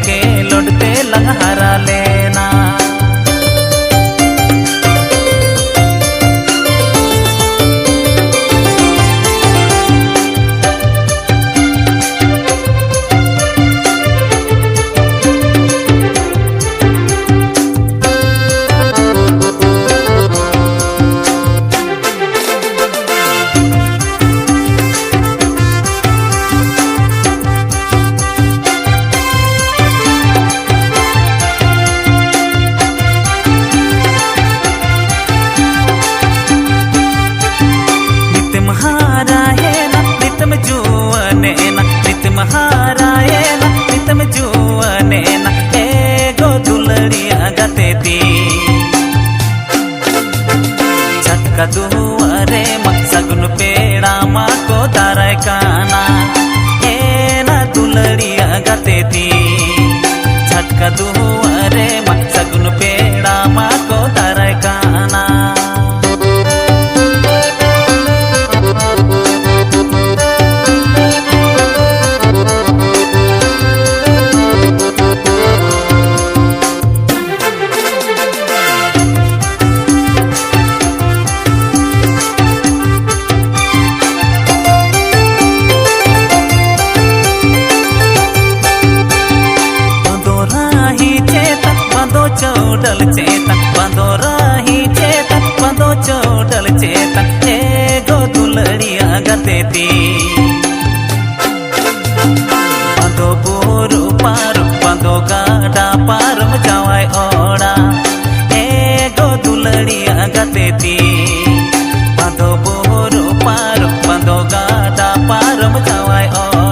के लौटते लंग हरा लेना। नितम जुआने ना एगो दुलड़िया गते ती झटका दुआरे सगुन पेड़ा मा को ताराय काना ए ना दुलड़िया गते ती झटका दुआरे सगुन पेड़ा मा को ताराय काना। बंदो चोडल चेतन एगो दुलड़िया गते ती बंदो बोरू पारू बंदो गाडा पारम जावाय ओड़ा एगो दुलड़िया गते ती बंदो बोरू पारू बंदो गाडा पारम जावाय ओड़ा।